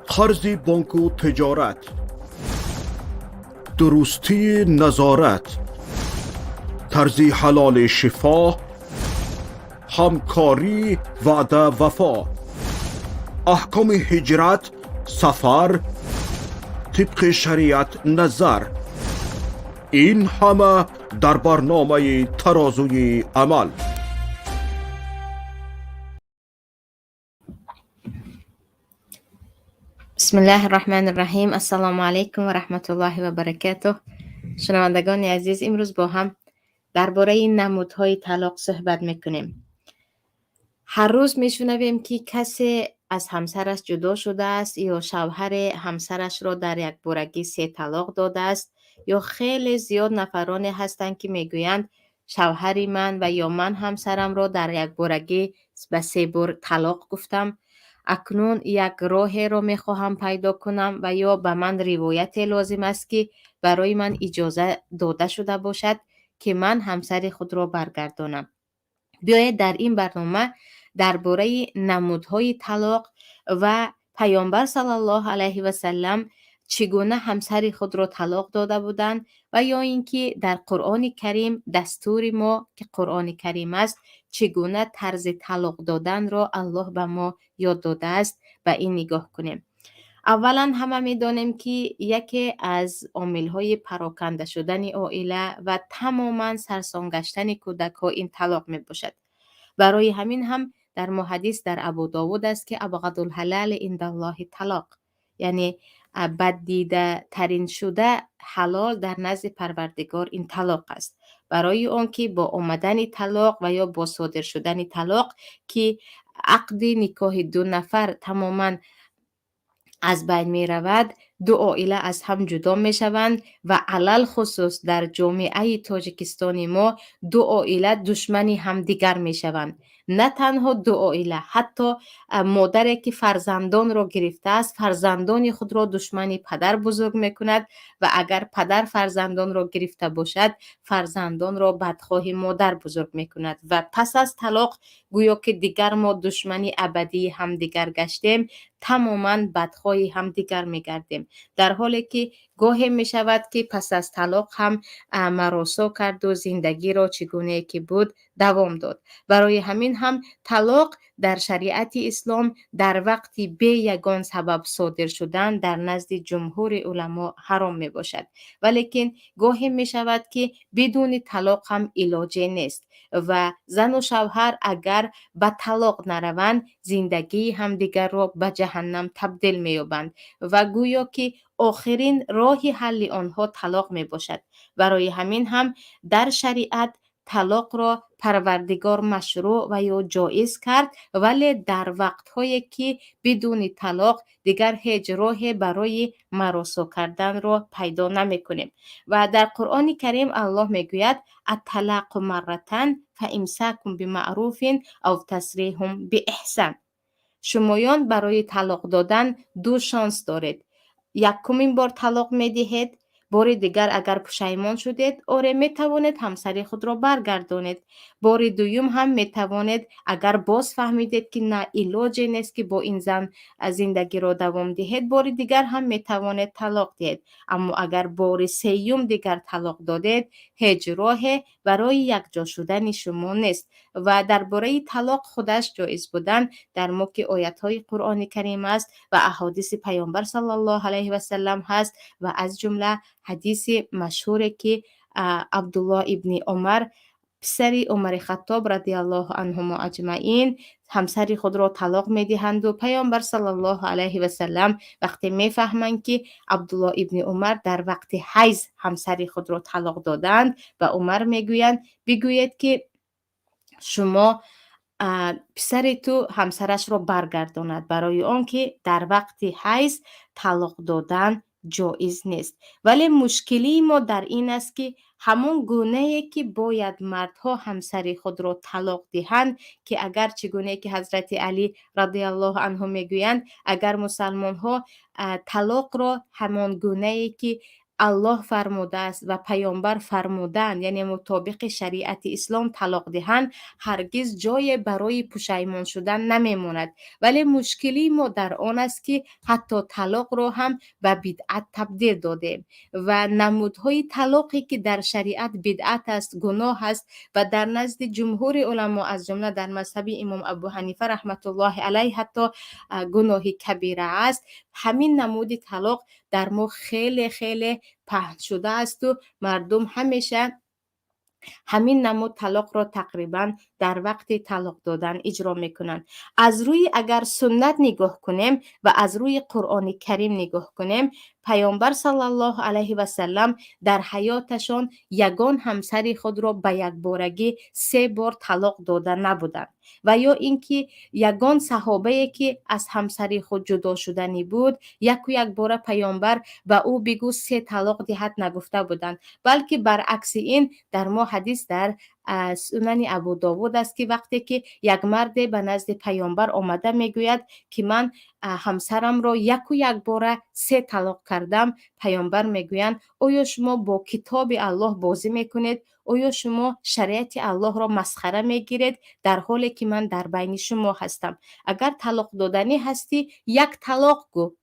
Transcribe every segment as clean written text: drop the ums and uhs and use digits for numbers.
قرض بانک و تجارت، درستی نظارت، طرز حلال شفا، همکاری وعده وفا، احکام هجرت، سفر، طبق شریعت نظر، این همه در برنامه ترازوی عمل. بسم الله الرحمن الرحیم. السلام علیکم و رحمت الله و برکاته. شنوندگان عزیز، امروز با هم درباره نمودهای طلاق صحبت میکنیم. هر روز میشنویم که کسی از همسرش جدا شده است یا شوهر همسرش را در یک بارگی 3 طلاق داده است، یا خیلی زیاد نفرانی هستند که میگویند شوهر من و یا من همسرم را در یک بارگی به 3 بار طلاق گفتم. اکنون یک راه را میخواهم پیدا کنم و یا به من روایت لازم است که برای من اجازه داده شده باشد که من همسر خود را برگردانم. بیایید در این برنامه درباره نمودهای طلاق و پیامبر صلی الله علیه و سلم چگونه همسر خود را طلاق داده بودند و یا اینکه در قرآن کریم دستور ما که قرآن کریم است چگونه طرز طلاق دادن را الله به ما یاد داده است به این نگاه کنیم. اولا همه می‌دانیم که یکی از عامل‌های پراکنده شدن عائله و تماما سرسام گشتن کودک‌ها این طلاق میباشد. برای همین هم در محادث در ابو داود است که ابغض الحلال عند الله طلاق، یعنی بددیده ترین شده حلال در نزد پروردگار این طلاق است. برای آن که با آمدن طلاق و یا با صادر شدن طلاق که عقد نکاح 2 نفر تماما از بین می رود، 2 عائله از هم جدا می شوند و علل خصوص در جامعه تاجیکستان ما 2 عائله دشمن همدیگر می شوند. نه تنها 2 عائله، حتی مادری که فرزندان را گرفته است فرزندان خود را دشمن پدر بزرگ می کند و اگر پدر فرزندان را گرفته باشد فرزندان را بدخواه مادر بزرگ می کند و پس از طلاق گویا که دیگر ما دشمن ابدی همدیگر گشتیم، تماما بدخواه همدیگر میگردیم، در حالی که گاهی می شود که پس از طلاق هم مراسا کرد و زندگی را چگونه که بود دوام داد. برای همین هم طلاق در شریعت اسلام در وقتی به یگان سبب صادر شدن در نزد جمهور علما حرام می باشد، ولیکن گاهی می شود که بدون طلاق هم علاجی نیست و زن و شوهر اگر به طلاق نروند زندگی همدیگر را به جهنم تبدیل می یابند و گویا که آخرین راه حل آنها طلاق می باشد. برای همین هم در شریعت طلاق را پروردگار مشروع و یا جایز کرد، ولی در وقت‌هایی که بدون طلاق دیگر هیچ راهی برای مراسا کردن را پیدا نمی‌کنیم و در قرآن کریم الله میگوید الطلاق مرتان فامساک بمعروف او تسریح باحسان. شمایان برای طلاق دادن 2 شانس دارید. یکمین بار طلاق میدهید، بار دیگر اگر پشیمان شدید می توانید همسر خود را برگردانید. بار دوم هم می توانید اگر باز فهمیدید که نه علاجی نیست که با این زن زندگی را دوام دهید، بار دیگر هم می توانید طلاق دهید. اما اگر بار سوم دیگر طلاق دادید هیچ راهی برای یکجا شدن شما نیست و درباره طلاق خودش جایز بودن در موقع آیت‌های قرآن کریم است و احادیث پیامبر صلی الله علیه و سلم هست و از جمله حدیث مشهوری که عبدالله ابن عمر پسر عمر خطاب رضی الله عنهما اجمعین همسر خود را طلاق میدهند و پیامبر صلی الله علیه و سلم وقتی میفهمند که عبدالله ابن عمر در وقت حیض همسر خود را طلاق دادند و عمر میگویند بگویید که شما پسر تو همسرش را برگرداند، برای آنکه در وقت حیض طلاق دادن جایز نیست. ولی مشکلی ما در این است که همون گونه‌ای که باید مردها همسر خود را طلاق دهند، که اگر چگونه که حضرت علی رضی الله عنه میگویند اگر مسلمان ها طلاق را همان گونه‌ای که الله فرموده است و پیامبر فرمودند، یعنی مطابق شریعت اسلام طلاق دهند، هرگز جای برای پشیمان شدن نمیماند. ولی مشکلی ما در آن است که حتی طلاق را هم به بدعت تبدیل دادیم و نمودهای طلاقی که در شریعت بدعت است، گناه است و در نزد جمهور علما از جمله در مذهب امام ابو حنیفه رحمت الله علیه حتی گناه کبیره است، همین نمود طلاق در ما خیلی خیلی پهن شده است و مردم همیشه همین نمود طلاق را تقریبا در وقت طلاق دادن اجرا میکنند. از روی اگر سنت نگاه کنیم و از روی قرآن کریم نگاه کنیم، پیامبر صلی الله علیه و سلم در حیاتشان یگان همسر خود را به یک بارگی 3 بار طلاق داده نبودند و یا اینکه یگان صحابه که از همسر خود جدا شدنی بود یک بار پیامبر به او بگو 3 طلاق دهد نگفته بودند، بلکه برعکس این در ما حدیث در سنن ابو داوود است که وقتی که یک مرد به نزد پیامبر آمده میگوید که من همسرم را یک بار 3 طلاق کردم، پیامبر میگویند آیا شما با کتاب الله بازی میکنید؟ آیا شما شریعت الله را مسخره میگیرید در حالی که من در بین شما هستم؟ اگر طلاق دادنی هستی 1 طلاق گو.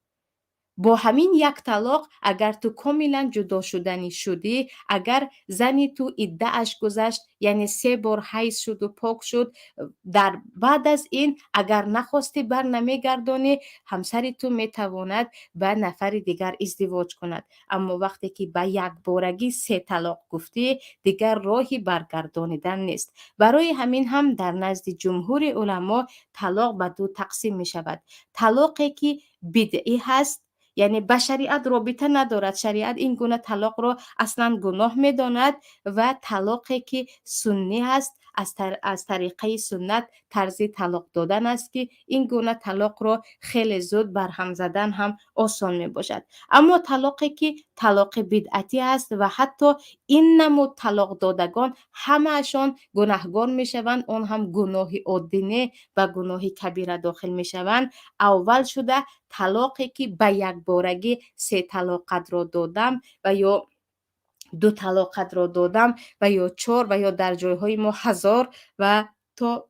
با همین 1 طلاق اگر تو کاملا جدا شدنی شدی، اگر زنی تو عده‌اش گذشت، یعنی 3 بار حیض شد و پاک شد، در بعد از این اگر نخواستی بر نمیگردانی، همسر تو میتواند به نفر دیگر ازدواج کند. اما وقتی که به یک بارگی 3 طلاق گفتی، دیگر راهی برگردانیدن نیست. برای همین هم در نزد جمهور علما طلاق به 2 تقسیم می شود. طلاقی که بدعی هست، یعنی به شریعت رابطه ندارد، شریعت این گونه طلاق را اصلا گناه میداند، و طلاقی که سنی است، از طریقه سنت طرز طلاق دادن است که این گونه طلاق را خیلی زود برهم زدن هم آسان می باشد. اما طلاقی که طلاق بدعتی است و حتی این نمود طلاق دادگان همهشان گناهگار می شوند، آن هم گناه عادی و گناه کبیره داخل می شوند. اول شده طلاقی که به یک بارگی 3 طلاق را دادم و یا 2 طلاق را دادم و یا 4 و یا در جایهای ما 1000 و تا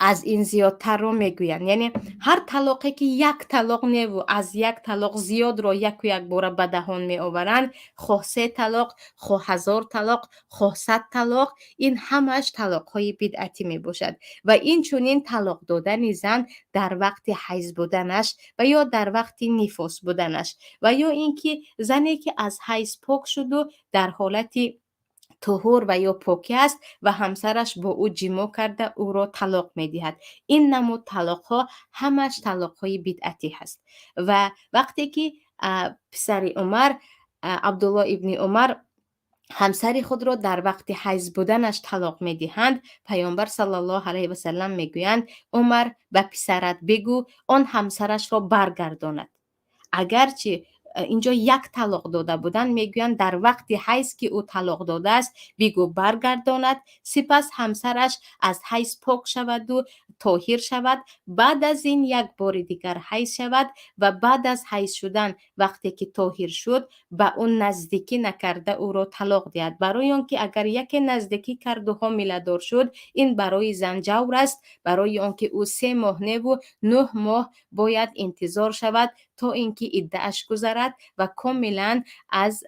از این زیادتر رو میگویند. یعنی هر طلاقی که 1 طلاق نه و از 1 طلاق زیاد را یک بار به دهان می آورند، خواه 3 طلاق، خواه 1000 طلاق، خواه 100 طلاق، این همش طلاق های بدعتی می باشد. و این چنین طلاق دادن زن در وقت حیض بودنش و یا در وقت نفاس بودنش و یا اینکه زنی که از حیض پاک شد و در حالت طهور و یا پاکی است و همسرش با او جما کرده او را طلاق می دهد، این نمود طلاق ها همش طلاق های بدعتی هست. و وقتی که پسر عمر عبدالله ابن عمر همسر خود را در وقت حیض بودنش طلاق می دهند، پیامبر صلی الله علیه و سلم می گویند عمر به پسرت بگو آن همسرش را برگرداند. اگرچه اینجا 1 طلاق داده بودن، میگویند در وقت حیض که او طلاق داده است بگو برگرداند، سپس همسرش از حیض پاک شود و طاهر شود، بعد از این 1 بار دیگر حیض شود و بعد از حیض شدن وقتی که طاهر شد به اون نزدیکی نکرده او را طلاق دهد، برای آنکه اگر یک نزدیکی کرد و حامله دار شد این برای زن جور است، برای آنکه او 3 ماه نه و 9 ماه باید انتظار شود تا اینکه عده‌اش گذرد و کاملا از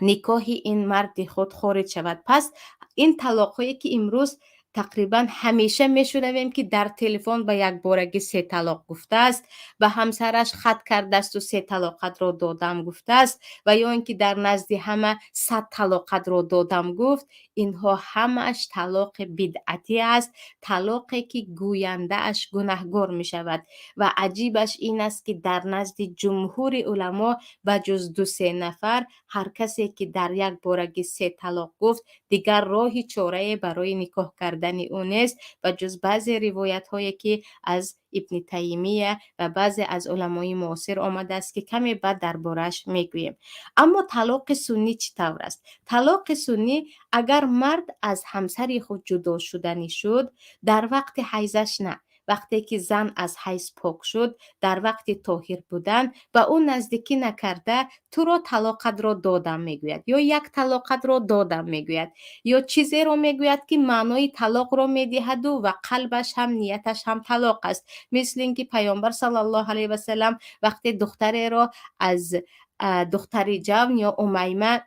نکاح این مرد خود خارج شود. پس این طلاق هایی که امروز تقریبا همیشه میشنویم که در تلفن به 1 بارگی 3 طلاق گفته است، به همسرش خط کرده است و 3 طلاق را دادم گفته است و یا اینکه در نزد همه 100 طلاق را دادم گفت، اینها همش طلاق بدعتی است، طلاقی که گوینده اش گناهگار می شود. و عجیبش این است که در نزد جمهور علما به جز 2-3 نفر هر کسی که در 1 بارگی 3 طلاق گفت دیگر راهی چاره برای نکاح کردن او نیست و جز بعضی روایت هایی که از ابن تیمیه و بعضی از علمای معاصر آمده است که کمی بعد دربارش میگوییم. اما طلاق سنی چطور است؟ طلاق سنی اگر مرد از همسر خود جدا شدنی شد در وقت حیضش نه، وقتی که زن از حیض پاک شد در وقت طاهر بودن و اون نزدیکی نکرده تو را طلاقت را دادم میگوید یا یک طلاقت را دادم میگوید یا چیزی را میگوید که معنای طلاق را میدهد و قلبش هم نیتش هم طلاق است. مثل اینکه پیامبر صلی الله علیه و سلم وقتی دختری را از دختر جون یا امیمه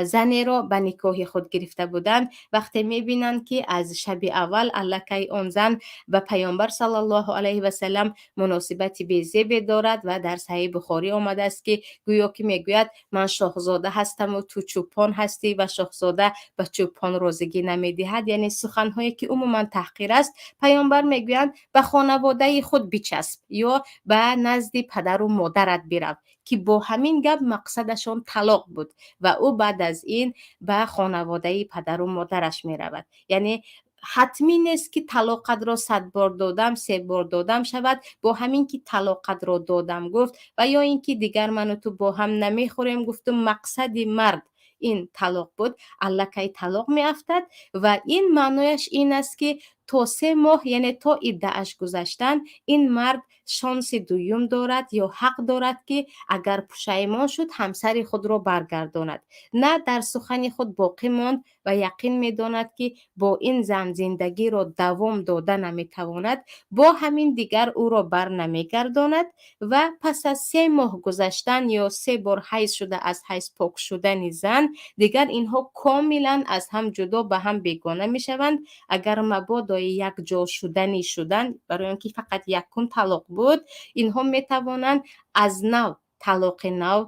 زنی را به نکاح خود گرفته بودند، وقتی میبینند که از شب اول الکی آن زن به پیامبر صلی الله علیه و سلم مناسبت بی‌زیبی دارد و در صحیح بخاری آمده است که گویا که میگوید من شاهزاده هستم و تو چوپان هستی و شاهزاده به چوپان رازگی نمیدهد، یعنی سخنهایی که عموما تحقیر است. پیامبر میگویند به خانواده خود بچسب یا به نزد پدر و مادرت برو، که با همین گپ مقصدشان طلاق بود و او بعد از این به خانواده پدر و مادرش می رود. یعنی حتمی نیست که طلاقت را 100 بار دادم 3 بار دادم شود، با همین که طلاقت را دادم گفت و یا اینکه دیگر من و تو با هم نمیخوریم گفتم مقصد مرد این طلاق بود، الکی طلاق می افتد و این معنایش این است که تا 3 ماه یعنی تا عده‌اش گذشتن این مرد شانس دوم دارد یا حق دارد که اگر پشیمان شد همسر خود را برگرداند، نه در سخن خود باقی ماند و یقین می‌داند که با این زن زندگی را دوام داده نمی‌تواند، با همین دیگر او را بر نمی‌گرداند و پس از 3 ماه گذشتن یا 3 بار حیض شده از حیض پاک شدن زن دیگر اینها کاملا از هم جدا به هم بیگانه می‌شوند. اگر مبادا یک جا شدن برای اینکه فقط یکم طلاق بود، اینها می‌توانند از نو طلاق نو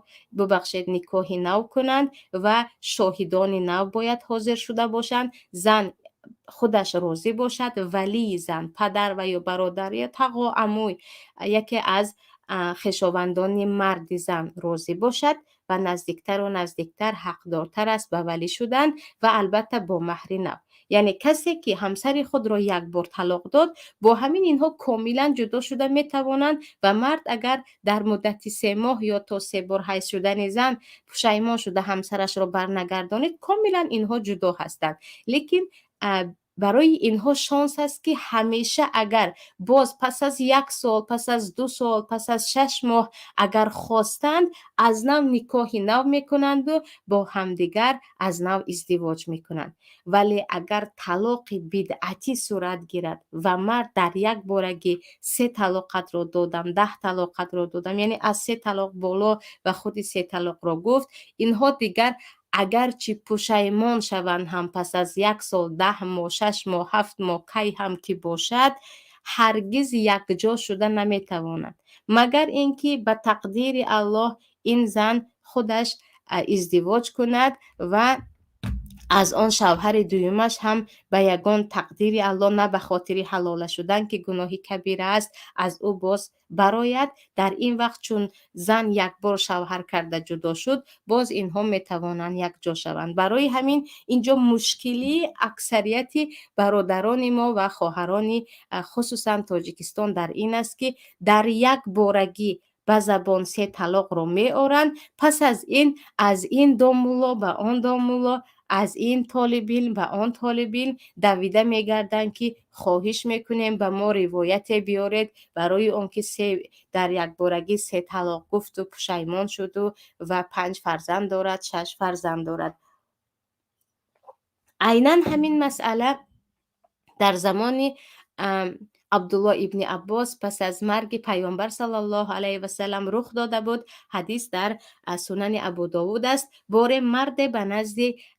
نکاح نو کنند و شاهدان نو باید حاضر شده باشند، زن خودش راضی باشد، ولی زن پدر و یا برادر یا تقا عموی یکی از خویشاوندان مرد زن راضی باشد و نزدیکتر و نزدیکتر حقدارتر است به ولی شدن و البته با مهر نو. یعنی کسی که همسر خود را یک بار طلاق داد با همین اینها کاملا جدا شده میتوانند و مرد اگر در مدت 3 ماه یا تا 3 بار حیض شدن زن پشیمان شده همسرش را برنگردانید کاملا اینها جدا هستند. لیکن برای اینها شانس است که همیشه اگر باز پس از 1 سال، پس از 2 سال، پس از 6 ماه اگر خواستند از نو نکاح نو میکنند و با همدیگر از نو ازدواج میکنند. ولی اگر طلاق بدعتی صورت گیرد و مرد در یک بارگی 3 طلاقت را دادم 10 طلاقت را دادم، یعنی از 3 طلاق بالا و خود 3 طلاق را گفت، اینها دیگر اگرچه پشیمان شوند هم پس از 1 سال 10 ماه 6 ماه 7 ماه کی هم که باشد هرگز یک جا شده نمیتواند، مگر اینکه به تقدیر الله این زن خودش ازدواج کند و از آن شوهر دویمش هم به یگان تقدیر الله نه به خاطر حلال شدن که گناهی کبیره است از او باز برایت. در این وقت چون زن یک بار شوهر کرده جدا شد باز اینها میتوانند یک جا شوند. برای همین اینجا مشکلی اکثریت برادران ما و خواهران خصوصا تاجیکستان در این است که در یک بارگی به زبان 3 طلاق رو می آورند، پس از این دامولا به آن دامولا، از این طالب علم و آن طالب علم دویده میگردن که خواهش میکنیم به ما روایت بیارید برای اون که در یک بارگی 3 طلاق گفت و پشیمان شد و 5 فرزند دارد 6 فرزند دارد. عیناً همین مسئله در زمان عبدالله ابن عباس پس از مرگ پیامبر صلی الله علیه و سلم رخ داده بود. حدیث در سنن ابو داود است. بار مرد به نزد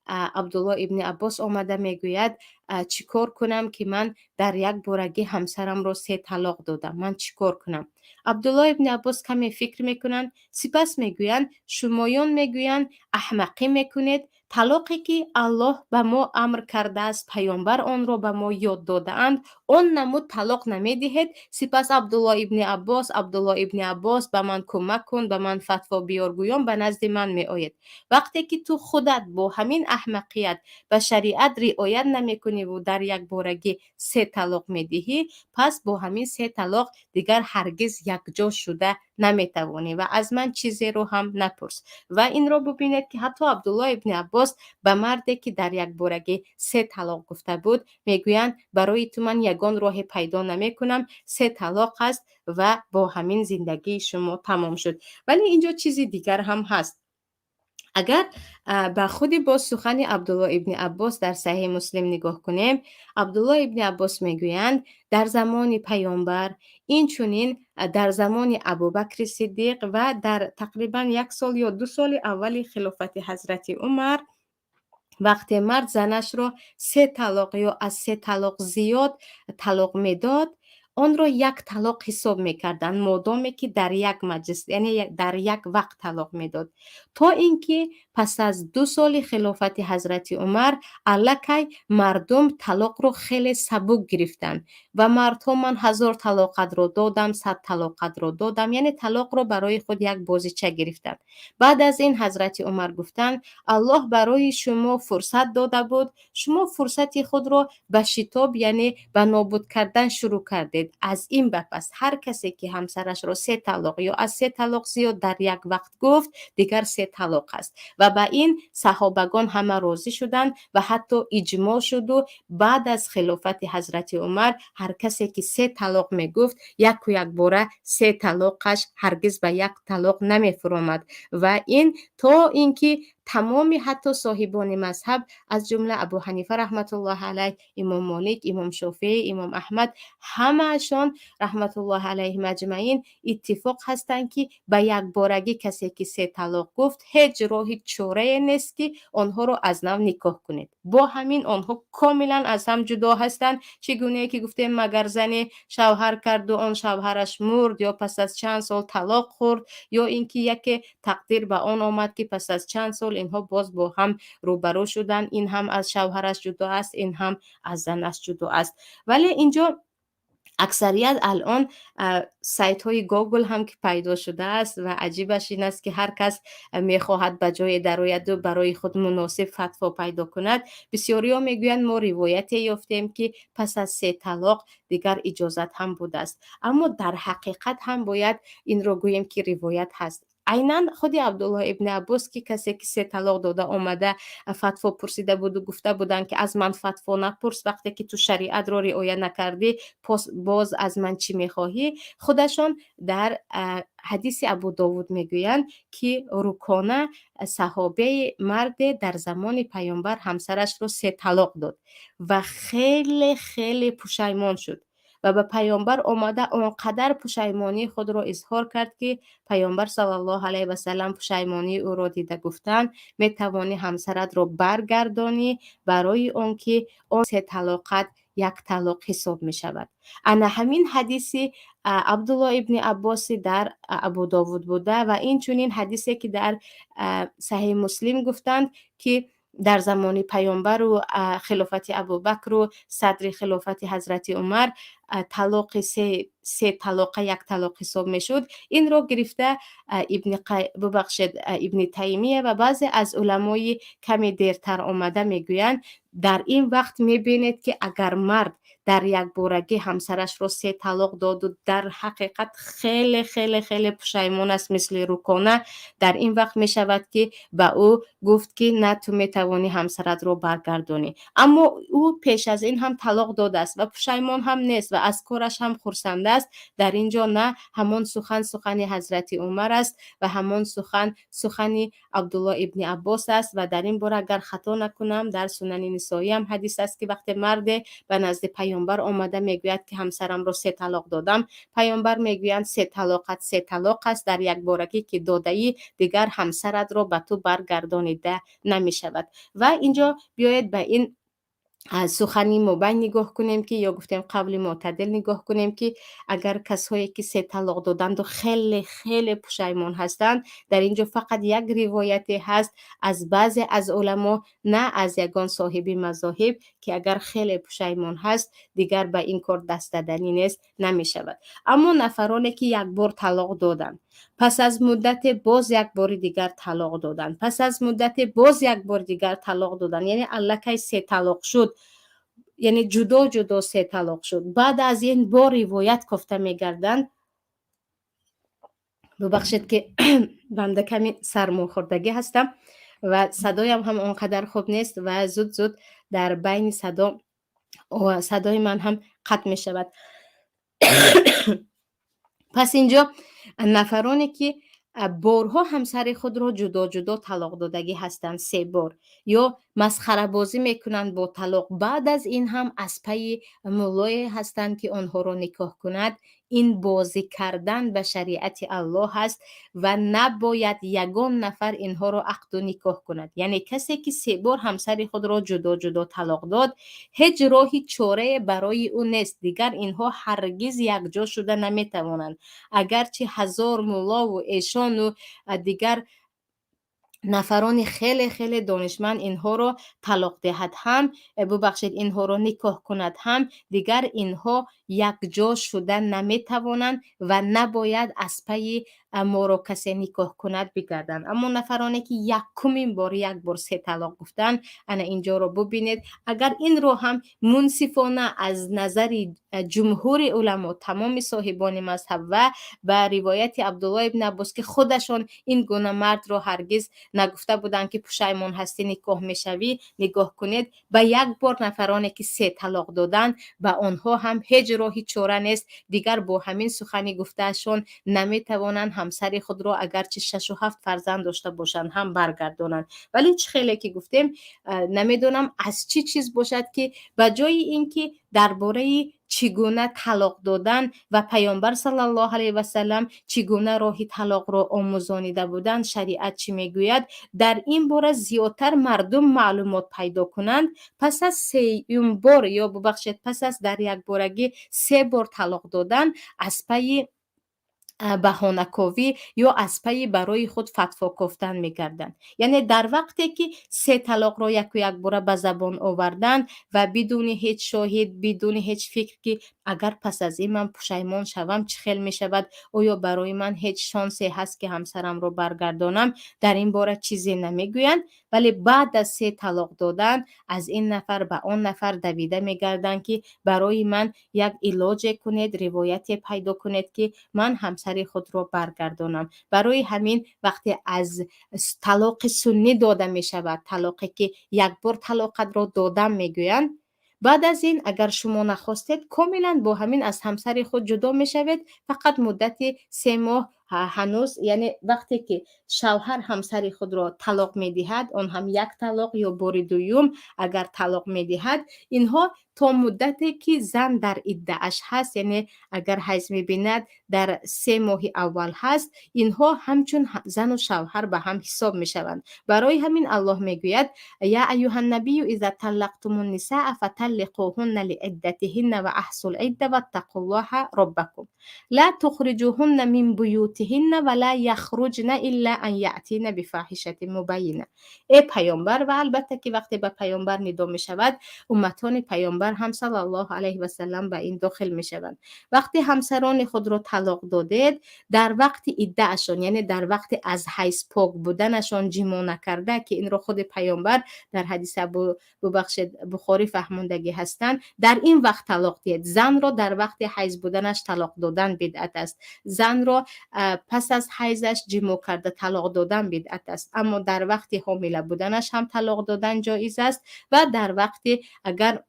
عبدالله ابن عباس آمده میگوید چیکار کنم که من در یک بارگی همسرم را 3 طلاق دادم، من چیکار کنم؟ عبدالله ابن عباس کمی فکر میکنند، سپس میگویند شمایان میگویند احمقی میکنید، طلاقی که الله به ما امر کرده است پیامبر آن را به ما یاد داده اند آن نمود طلاق نمیدهید. سپس عبدالله ابن عباس به من کمک کن، به من فتوا بیار گویم به نزد من می آید. وقتی که تو خودت با همین احمقیت به شریعت رعایت نمی کنی و در یک بارگی 3 طلاق می دهی، پس با همین 3 طلاق دیگر هرگز یک جا شده نمیتوانی و از من چیزی رو هم نپرس. و این رو ببینید که حتی عبدالله ابن عباس به مردی که در یک بارگی 3 طلاق گفته بود میگویند برای تو من یگان راه پیدا نمی کنم، 3 طلاق است و با همین زندگی شما تمام شد. ولی اینجا چیزی دیگر هم هست. اگر به خود با سخن عبدالله ابن عباس در صحیح مسلم نگاه کنیم، عبدالله ابن عباس میگویند در زمان پیامبر، این چونین در زمان ابوبکر صدیق و در تقریبا 1 سال یا 2 سال اول خلافت حضرت عمر، وقتی مرد زنش را 3 طلاق یا از 3 طلاق زیاد طلاق میداد، آن را 1 طلاق حساب میکردند، مادامی که در یک مجلس، یعنی در یک وقت طلاق میداد. تا اینکه پس از 2 سال خلافت حضرت عمر الکی مردم طلاق را خیلی سبک گرفتند و مردها من 1000 طلاق را دادم، 100 طلاق را دادم، یعنی طلاق را برای خود یک بازیچه گرفتند. بعد از این حضرت عمر گفتند الله برای شما فرصت داده بود، شما فرصت خود را به شتاب یعنی به نابود کردن شروع کردید. از این به پس هر کسی که همسرش را 3 طلاق یا از 3 طلاق زیاد در یک وقت گفت، دیگر 3 طلاق است. و به این صحابگان همه راضی شدند و حتی اجماع شد و بعد از خلافت حضرت عمر هر کسی که 3 طلاق می گفت، یک باره 3 طلاقش هرگز به 1 طلاق نمی فرامد. و این تا اینکه تمامی حتی صاحبان مذهب از جمله ابو حنیفه رحمت الله علیه، امام مالک، امام شافعی، امام احمد، همهشان رحمت الله علیه مجمعین اتفاق هستند که به یک بارگی کسی که 3 طلاق گفت، هیچ راهی چاره نیست که آنها را از نو نکاح کنید. با همین آنها کاملا از هم جدا هستند. چگونه که گفتیم مگر زنی شوهر کرد و آن شوهرش مرد یا پس از چند سال طلاق خورد، یا اینکه یک تقدیر به آن آمد که پس از چند سال اینها باز با هم روبرو شدن، این هم از شوهرش جدا است، این هم از زنش جدا است. ولی اینجا اکثریت الان سایت های گوگل هم که پیدا شده است و عجیبش این است که هر کس میخواهد به جای درآید و برای خود مناسب فتوا پیدا کند. بسیاری ها میگویند ما روایتی یافتیم که پس از 3 طلاق دیگر اجازت هم بوده است، اما در حقیقت هم باید این رو گوییم که روایت هست. عیناً خود عبدالله ابن عباس که کسی که 3 طلاق داده آمده فتوا پرسیده بود و گفته بودند که از من فتوا نپرس، وقتی که تو شریعت را رعایت نکردی باز از من چی میخواهی. خودشان در حدیث ابو داود میگویند که رکانه صحابه مرد در زمان پیامبر همسرش رو 3 طلاق داد و خیلی خیلی پشیمان شد و به پیامبر آمده آنقدر پشیمانی خود را اظهار کرد که پیامبر صلی الله علیه و سلم پشیمانی او را دیده گفتند می توانی همسرت را برگردانی برای آنکه آن 3 طلاقت 1 طلاق حساب می شود. انا همین حدیثی عبدالله ابن عباس در ابو داود بوده و این چنین حدیثی که در صحیح مسلم گفتند که در زمان پیامبر و خلافت ابوبکر و صدر خلافت حضرت عمر طلاق 3 طلاق 1 طلاق حساب میشد. این رو گرفته ابن تیمیه و بعضی از علمای کمی دیرتر آمده میگویند در این وقت میبینید که اگر مرد در یک بارگی همسرش رو 3 طلاق داد و در حقیقت خیلی خیلی خیلی پشیمان است مثل رکانه، در این وقت می شود که به او گفت که نه تو می توانی همسرت رو برگردانی. اما او پیش از این هم طلاق داده است و پشیمان هم نیست و از کارش هم خرسنده است. در اینجا نه همان سخن حضرت عمر است و همان سخن عبدالله ابن عباس است و در این باره اگر خطا نکنم در سنن نسائی هم حدیث است که وقتی مرد به نزد پیامبر آمده میگوید که همسرم را 3 طلاق دادم، پیامبر میگویند 3 طلاقت 3 طلاق است، در یک بارگی که داده ای دیگر همسرت را به تو برگردانیده نمی شود. و اینجا بیاید به این از سخنی مبین نگاه کنیم که یا گفتیم قول معتدل نگاه کنیم که اگر کسایی که 3 طلاق دادند و خیلی خیلی پشیمان هستند، در اینجا فقط یک روایتی هست از بعضی از علما، نه از یگان صاحب مذاهب، که اگر خیلی پشیمان هست دیگر به این کار دست دادنی نیست، نمی شود. اما نفرانی که 1 بار طلاق دادند پس از مدت باز 1 بار دیگر طلاق دادن، پس از مدت باز 1 بار دیگر طلاق دادن، یعنی الکی 3 طلاق شد، یعنی جدا جدا 3 طلاق شد. بعد از این بار روایت گفته میگردند، ببخشید که بنده کمی سرماخوردگی هستم و صدایم هم اونقدر خوب نیست و زود در بین صدای من هم قطع می شود. پس اینجا نفرانی که بارها همسر خود را جدا جدا طلاق دادگی هستند، 3 بار، یا مسخره بازی میکنند با طلاق، بعد از این هم از پی مولای هستند که آنها را نکاح کند. این بازی کردن به شریعت الله است و نباید یگان نفر اینها را عقد و نکاح کند. یعنی کسی که 3 بار همسر خود را جدا جدا طلاق داد، هیچ راهی چاره برای او نیست. دیگر اینها هرگز یکجا شده نمیتوانند. اگرچه 1000 مولا و ایشان و دیگر نفران خیلی خیلی دانشمند اینها رو طلاق دهد هم، ببخشید اینها رو نکاح کند هم، دیگر اینها یک جا شدن نمیتوانند و نباید از پی ما رو کسی نکاح کند بگردند. اما نفرانی که یکمین بار 1 بار 3 طلاق گفتن، انا اینجا رو ببینید، اگر این رو هم منصفانه از نظر جمهور علما، تمام صاحبان مذهب و به روایت عبدالله ابن عباس که خودشان این گونه مرد رو هرگز نگفته بودند که پشیمان هستی نکاح میشوی، نگاه کنید به 1 بار نفرانی که 3 طلاق دادن، به آنها هم هیچ راهی چاره نیست. دیگر با همین سخنی گفتهشان نمیتوانند همسر خود را اگرچه 6 و 7 فرزند داشته باشند هم برگردانند. ولی خیلی که گفتیم، نمیدونم از چی چیز باشد که به جای اینکه درباره چگونه طلاق دادن و پیامبر صلی الله علیه و سلم چگونه راه طلاق را آموزانیده بودند، شریعت چی میگوید، در این باره زیادتر مردم معلومات پیدا کنند، پس از 3 بار یا ببخشید پس از در یک بارگی 3 بار طلاق دادن، از پی بهانه‌کاوی یا از پی برای خود فتوا گفتن می‌گردند. یعنی در وقتی که 3 طلاق را یک باره به زبان آوردن و بدون هیچ شاهد، بدون هیچ فکر که اگر پس از این من پشیمان شوم چه خیل می شود، آیا برای من هیچ شانسی هست که همسرم رو برگردانم، در این باره چیزی نمیگویند. ولی بعد از 3 طلاق دادن، از این نفر به آن نفر دویده میگردند که برای من یک علاج کنید، روایتی پیدا کنید که من همسر خود را برگردانم. برای همین وقتی از طلاق سنی داده می شود، طلاقی که 1 بار طلاق را دادم میگویند، بعد از این اگر شما نخواستید کاملا با همین از همسر خود جدا می شوید. فقط مدت 3 ماه هنوز، یعنی وقتی که شوهر همسر خود را طلاق می دهد، آن هم 1 طلاق یا بار دوم اگر طلاق می دهد، اینها تا مدتی که زن در عده‌اش هست، یعنی اگر حیض می بیند در 3 ماه اول هست، اینها همچون زن و شوهر به هم حساب می شوند. برای همین الله می گوید یا ایها النبی اذا طلقتم النساء فطلقوهن لعدتهن و احصوا العده واتقوا الله ربكم لا تخرجوهن من بیوتهن ولا یخرجن الا ان یأتین بفاحشه مبینه. ای پیامبر، و البته که وقتی به پیامبر ندا می شود، امتان پیامبر هم صلی الله علیه و سلم به این داخل می شوند. وقتی همسران خود را طلاق دادید، در وقت عده‌شان، یعنی در وقت از حیض پاک بودنشان جما نکرده، که این را خود پیامبر در حدیث بخاری فهماندگی هستند، در این وقت طلاق دید. زن را در وقت حیض بودنش طلاق دادن بدعت است. زن را پس از حیضش جما کرده طلاق دادن بدعت است. اما در وقت حامله بودنش هم طلاق دادن جایز است و در وقت اگر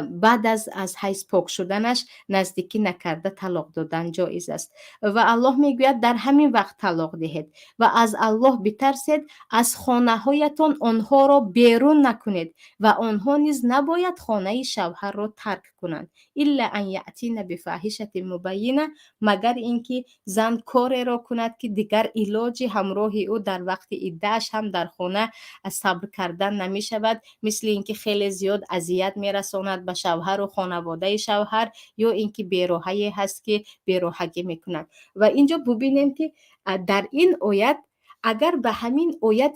بعد از حیض پاک شدنش نزدیکی نکرده طلاق دادن جایز است. و الله میگوید در همین وقت طلاق دهید و از الله بترسید، از خانه هایتان آنها را بیرون نکنید و آنها نیز نباید خانه شوهر را ترک کنند الا ان یأتین بفاحشه مبینه، مگر اینکه زن کاری را کند که دیگر علاج همراه او در وقت عده‌اش هم در خانه صبر کردن نمی شود، مثل اینکه خیلی زیاد اذیت میرساند به شوهر و خانواده شوهر، یا اینکه بیروحی هست که بیروحگی میکنند. و اینجا ببینیم که در این آیت اگر به همین آیت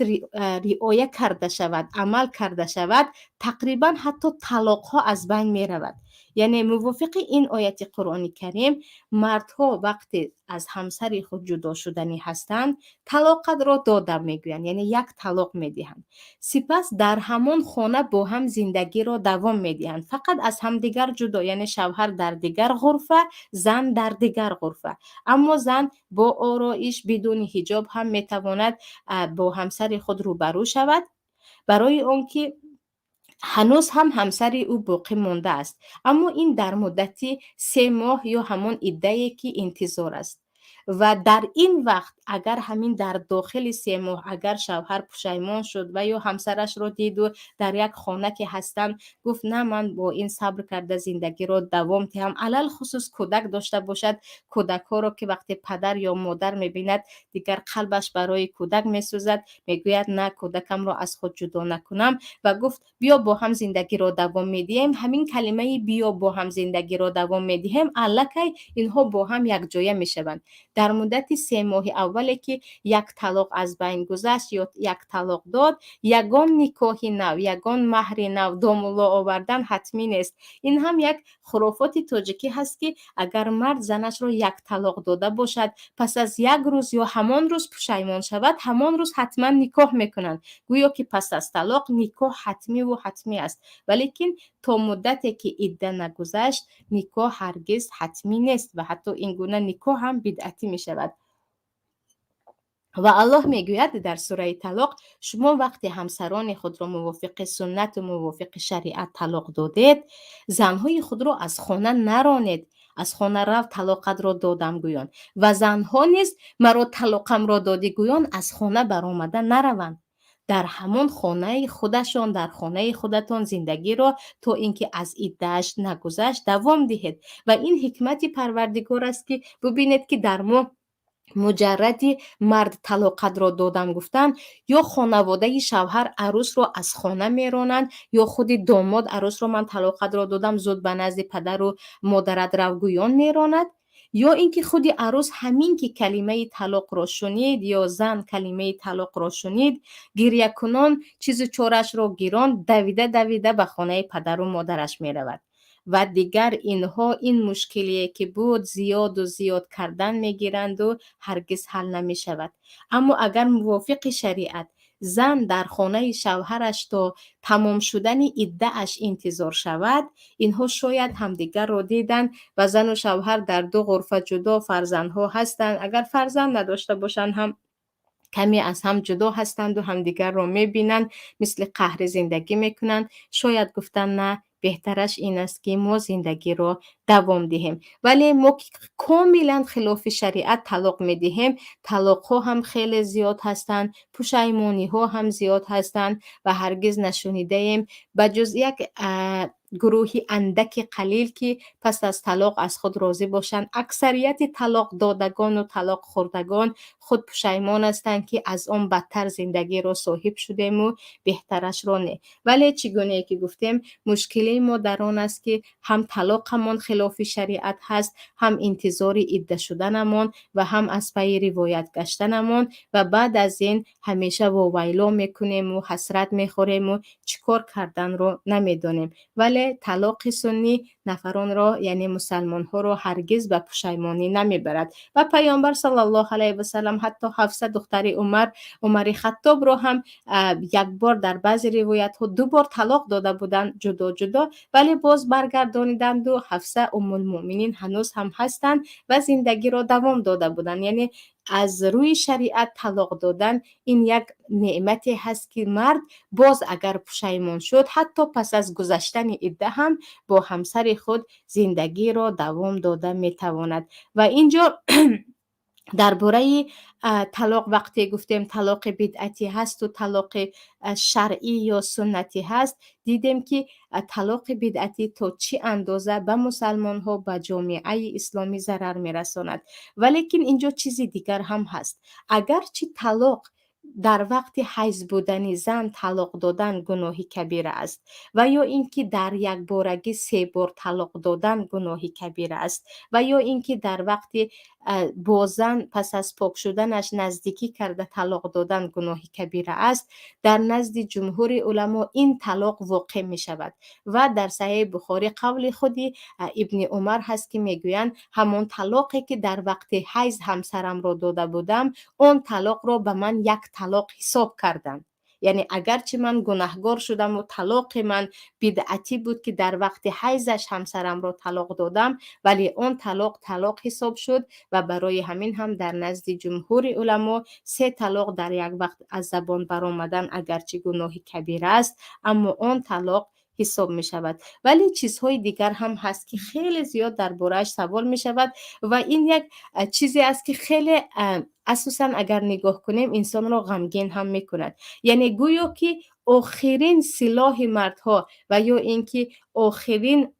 رعایت کرده شود، عمل کرده شود، تقریبا حتی طلاق ها از بین می رود. یعنی موافق این آیت قرآن کریم، مردها وقتی از همسر خود جدا شدنی هستند، طلاق را داده میگویند، یعنی 1 طلاق میدهند، سپس در همان خانه با هم زندگی را دوام میدهند، فقط از هم دیگر جدا، یعنی شوهر در دیگر غرفه، زن در دیگر غرفه. اما زن با آرایش بدون حجاب هم میتواند با همسر خود روبرو شود، برای آنکه هنوز هم همسر او باقی مانده است، اما این در مدتی 3 ماه یا همان عده‌ای که انتظار است. و در این وقت اگر همین در داخل 3 ماه اگر شوهر پشیمان شد و یا همسرش رو دید و در یک خانه که هستن گفت نه من با این صبر کرده زندگی رو دوام دهم، علل خصوص کودک داشته باشد، کودک ها رو که وقتی پدر یا مادر میبیند دیگر قلبش برای کودک میسوزد، میگوید نه کودکم رو از خود جدا نکنم و گفت بیا با هم زندگی رو دوام میدیم. همین کلمه بیا با هم زندگی رو دوام میدیم الکی اینها با هم یک جایه میشوند. در مدت 3 ماه اولی که یک طلاق از بین گذشت یا یک طلاق داد، یگان نکاح نو، یگان مهر نو دامولا آوردن حتمی نیست. این هم یک خرافات تاجیکی هست که اگر مرد زنش رو یک طلاق داده باشد پس از 1 روز یا همان روز پشیمان شود، همان روز حتما نکاح میکنند، گویا که پس از طلاق نکاح حتمی و حتمی است. ولیکن تا مدتی که عده نگذشت نکاح هرگز حتمی نیست و حتی این گونه نکاح هم بدعتی می شود. و الله میگوید در سوره طلاق شما وقتی همسران خود را موافق سنت و موافق شریعت طلاق دادید، زنهای خود را از خانه نرانید، از خانه رو طلاقت را دادم گویان و زنها نیز مرا طلاقم را دادی گویان از خانه برآمده نروند. در همون خانه خودشان، در خانه خودتان زندگی را تا اینکه از عده‌اش نگذشت دوام دهید. و این حکمت پروردگار است که ببینید که در ما مجردی مرد طلاقت را دادم گفتن یا خانواده شوهر عروس را از خانه میرانند یا خود داماد عروس را من طلاقت را دادم زود به نزد پدر و مادرت رو گویان میراند، یا اینکه خود عروس همین که کلمه طلاق را شنید یا زن کلمه طلاق را شنید گریه کنان چیز چارش را گیران دویده دویده به خانه پدر و مادرش میرود. و دیگر اینها این مشکلیه که بود زیاد و زیاد کردن میگیرند و هرگز حل نمی شود. اما اگر موافق شریعت زن در خانه شوهرش تا تمام شدن عده‌اش انتظار شود، اینها شاید همدیگر را دیدن و زن و شوهر در 2 غرفه جدا فرزندها هستند، اگر فرزند نداشته باشند هم کمی از هم جدا هستند و همدیگر را میبینند، مثل قهر زندگی میکنند. شاید گفتن نه بهترش این است که ما زندگی را دوام دهیم، ولی ما کاملا خلاف شریعت طلاق میدهیم. طلاق ها هم خیلی زیاد هستند، پشیمانی ها هم زیاد هستند و هرگز نشنیده ایم بجز یک گروهی اندک قلیل که پس از طلاق از خود راضی باشند. اکثریت طلاق دادگان و طلاق خوردگان خود پشیمان هستند که از آن بدتر زندگی را صاحب شدیم و بهترش را نه. ولی چگونه که گفتیم مشکلی ما در آن است که هم طلاقمان خلاف شریعت هست، هم انتظار عده شدنمان و هم از پی روایت گشتنمان و بعد از این همیشه واویلا میکنیم و حسرت میخوریم و چیکار کردن رو نمیدونیم. ولی طلاق سنی نفران را یعنی مسلمان ها را هرگز به پشیمانی نمیبرد و پیامبر صلی الله علیه و سلم حتی حفصه دختر عمر خطاب را هم یک بار در بعضی روایت ها 2 بار طلاق داده بودند جدا جدا، ولی باز برگردانیدند و حفصه ام المؤمنین هنوز هم هستند و زندگی را دوام داده بودند. یعنی از روی شریعت طلاق دادن این یک نعمتی هست که مرد باز اگر پشیمان شد حتی پس از گذشتن عده هم با همسر خود زندگی را دوام داده میتواند. و اینجا درباره طلاق وقتی گفتیم طلاق بدعتی هست و طلاق شرعی یا سنتی هست، دیدیم که طلاق بدعتی تا چی اندازه به مسلمان ها به جامعه اسلامی ضرر میرساند. ولیکن اینجا چیزی دیگر هم هست. اگرچه طلاق در وقت حیض بودن زن طلاق دادن گناهی کبیره است و یا اینکه در یک بارگی 3 بار طلاق دادن گناهی کبیره است و یا اینکه در وقت با زن پس از پاک شدنش نزدیکی کرده طلاق دادن گناهی کبیره است، در نزد جمهور علما این طلاق واقع می شود و در صحیح بخاری قول خودی ابن عمر هست که میگویند همون طلاقی که در وقت حیض همسرم را داده بودم اون طلاق را به من یک طلاق حساب کردند. یعنی اگرچه من گناهگار شدم و طلاق من بدعتی بود که در وقت حیضش همسرم را طلاق دادم، ولی اون طلاق حساب شد و برای همین هم در نزد جمهور علما 3 طلاق در یک وقت از زبان برآمدن اگرچه گناه کبیر است، اما اون طلاق حساب می شود. ولی چیزهای دیگر هم هست که خیلی زیاد درباره‌اش سوال می شود و این یک چیزی است که خیلی اساساً اگر نگاه کنیم انسان را غمگین هم می کند. یعنی گویا که آخرین سلاح مردها و یا اینکه آخرین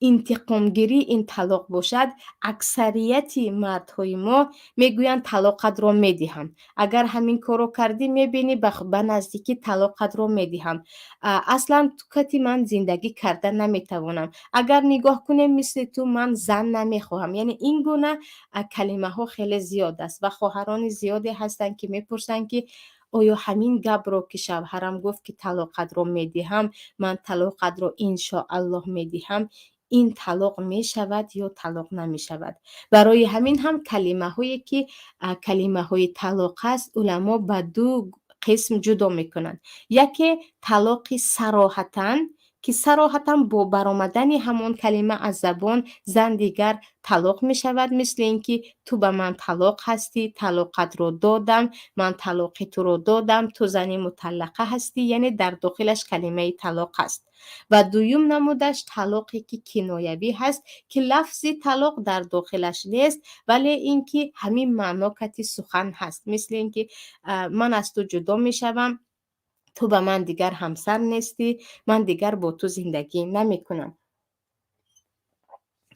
انتقامگیری این طلاق باشد. اکثریت مردهای ما میگویند طلاقت را میدهم، اگر همین کارو کردی میبینی به نزدیکی طلاقت را میدهم، اصلا تو کتی من زندگی کردن نمیتوانم، اگر نگاه کنیم مثل تو من زن نمیخواهم. یعنی این گونه کلمه ها خیلی زیاد است و خواهران زیادی هستند که میپرسند که آیا همین گپ را که شوهرم گفت که طلاقت را میدهم، من طلاقت را انشاءالله میدهم، این طلاق می شود یا طلاق نمی شود؟ برای همین هم کلمه هایی که کلمه های طلاق است علما به 2 قسم جدا میکنند. یکی طلاق صراحتاً که صراحتاً با برآمدن همون کلمه از زبان زن دیگر طلاق می شود، مثل اینکه تو به من طلاق هستی، طلاقت رو دادم، من طلاق تو رو دادم، تو زنی مطلقه هستی، یعنی در داخلش کلمه طلاق هست. و دویم نمودش طلاقی که کنایوی هست که لفظ طلاق در داخلش نیست، ولی اینکه همین معنا کتی سخن هست، مثل اینکه من از تو جدا می شوم، تو به من دیگر همسر نیستی، من دیگر با تو زندگی نمی کنم.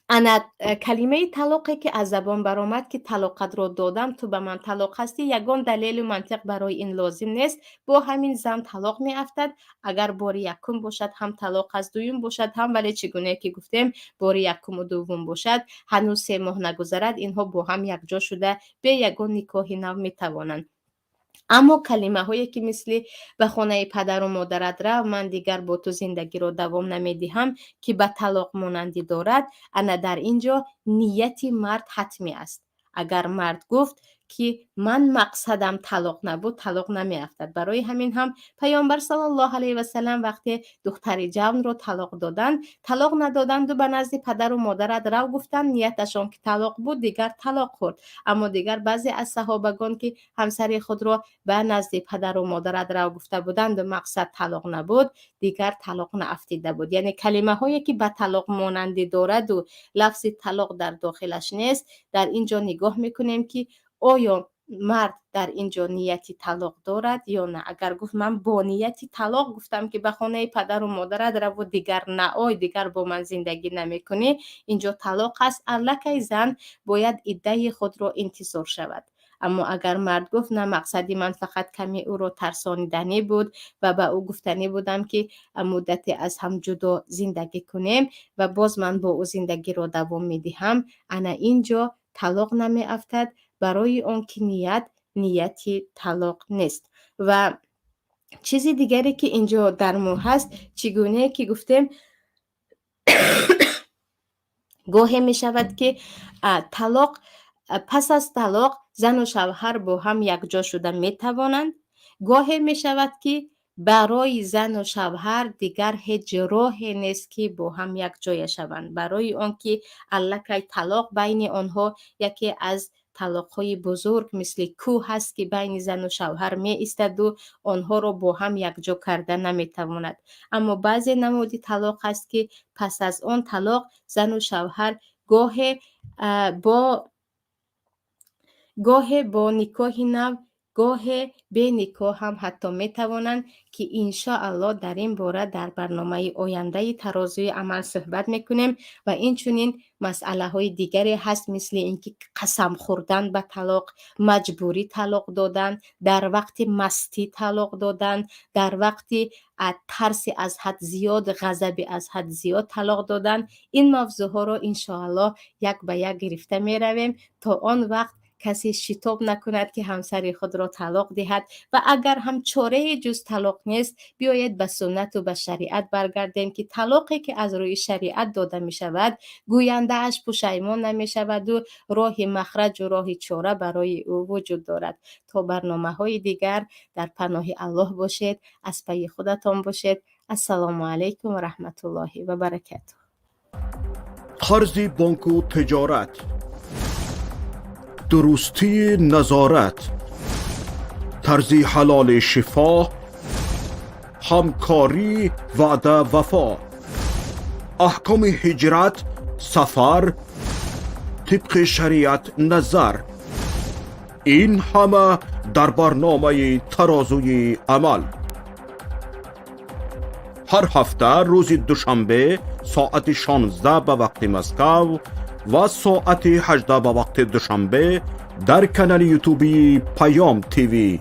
انا کلمه طلاقی که از زبان برآمد که طلاقت را دادم، تو به من طلاق هستی، یگان دلیل و منطق برای این لازم نیست. با همین زن طلاق می افتد، اگر بار یکم باشد هم طلاق از، دویم باشد هم، ولی چگونه که گفتیم بار یکم و دوم باشد هنوز 3 ماه نگذرد اینها با هم یک جا شده به یگان نکاح نو می توانند. اما کلمه هایی که مثل به خانه پدر و مادرت رو، من دیگر با تو زندگی رو دوام نمیدهم که به طلاق مانندی دارد، انا در اینجا نیت مرد حتمی است. اگر مرد گفت که من مقصدم طلاق نبود، طلاق نمی افتد. برای همین هم پیامبر صلی الله علیه و سلم وقتی دختر جوان رو طلاق دادن، طلاق ندادند و به نزد پدر و مادرت رو گفتن، نیتشان که طلاق بود دیگر طلاق خورد. اما دیگر بعضی از صحابگان که همسر خود را به نزد پدر و مادرت رو گفته بودند و مقصد طلاق نبود، دیگر طلاق نافتیده بود. یعنی کلمه هایی که به طلاق مانندی دارد و لفظ طلاق در داخلش نیست، در اینجا نگاه میکنیم که آیا مرد در اینجا نیتی طلاق دارد یا نه. اگر گفت من با نیتی طلاق گفتم که به خانه پدر و مادرت رو و دیگر نه، آی دیگر با من زندگی نمیکنی، اینجا طلاق است. الکی زن باید عده خود را انتظار شود. اما اگر مرد گفت نه، مقصدی من فقط کمی او را ترسانیدنی بود و به او گفتنی بودم که مدتی از هم جدا زندگی کنیم و باز من با او زندگی را دوام میدهم، انا اینجا طلاق نمی افتد، برای اون که نیتی طلاق نیست. و چیزی دیگری که اینجا در مو هست، چگونه که گفتیم گاهی می شود که طلاق پس از طلاق زن و شوهر با هم یک جا شده می توانند. گاهی می شود که برای زن و شوهر دیگر هیچ راهی نیست که با هم یک جای شوند، برای آنکه الکی طلاق بین آنها یکی از طلاق‌های بزرگ مثل کوه هست که بین زن و شوهر می ایستد و آنها را با هم یک جا کردن نمی تواند. اما بعضی نمودی طلاق هست که پس از آن طلاق زن و شوهر گاهی با نکاح نو، گاهی به نکاح هم حتی می توانند که انشاءالله در این باره در برنامه آینده ترازوی عمل صحبت میکنیم. و این چنین مسئله های دیگری هست مثل اینکه قسم خوردن به طلاق، مجبوری طلاق دادن، در وقت مستی طلاق دادن، در وقت ترس از حد زیاد، غضب از حد زیاد طلاق دادن. این موضوع ها رو انشاءالله یک به یک گرفته می رویم. تا آن وقت کسی شتاب نکند که همسر خود را طلاق دهد و اگر هم چاره جز طلاق نیست بیاید به سنت و به شریعت برگردیم که طلاقی که از روی شریعت داده می شود گوینده اش پشیمان نمی شود و راه مخرج و راه چاره برای او وجود دارد. تا برنامه های دیگر در پناه الله باشید، از پی خودتان باشید. السلام علیکم و رحمت الله و برکاته. قرض بانک و تجارت، درستی نظارت، طرز حلال شفا، همکاری وعده وفا، احکام هجرت، سفر، طبق شریعت نظر، این همه در برنامه ترازوی عمل. هر هفته روز دوشنبه ساعت 16 به وقت مسکو و ساعت 18 به وقت دوشنبه در کانال یوتیوبی پیام تیوی